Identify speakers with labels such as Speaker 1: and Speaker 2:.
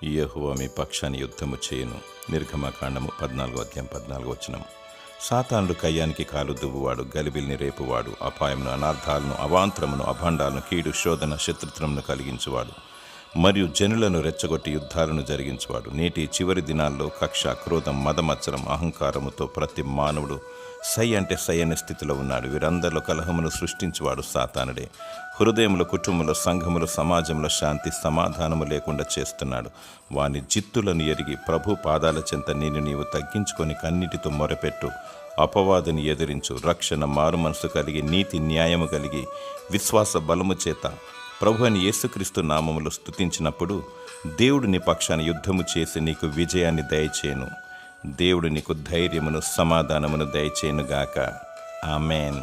Speaker 1: యెహోవా మీ పక్షాన్ని యుద్ధము చేయును. నిర్గమకాండము 14:14. సాతానుడు కయ్యానికి కాలు దువ్వువాడు, గలిబిల్ని రేపువాడు, అపాయమును, అనార్థాలను, అవాంతరమును, అభాండాలను, కీడు, శోధన, శత్రుత్వమును కలిగించువాడు, మరియు జనులను రెచ్చగొట్టి యుద్ధాలను జరిగించువాడు. నేటి చివరి దినాల్లో కక్ష, క్రోధం, మదమత్సరం, అహంకారముతో ప్రతి మానవుడు సై అంటే సై అనే స్థితిలో ఉన్నాడు. వీరందరిలో కలహమును సృష్టించువాడు సాతానుడే. హృదయములో, కుటుంబంలో, సంఘములో, సమాజంలో శాంతి సమాధానము లేకుండా చేస్తున్నాడు. వాని జిత్తులను ఎరిగి ప్రభు పాదాల చెంత నీవు తగ్గించుకొని కన్నిటితో మొరపెట్టు. అపవాదిని ఎదిరించు. రక్షణ, మారు మనసు కలిగి, నీతి న్యాయము కలిగి, విశ్వాస బలము చేత ప్రభు అని యేసుక్రీస్తు నామములో స్తుతించినప్పుడు దేవుడు నీ పక్షాన యుద్ధము చేసి నీకు విజయాన్ని దయచేయును. దేవుడు నీకు ధైర్యమును, సమాధానమును దయచేయునుగాక. ఆమేన్.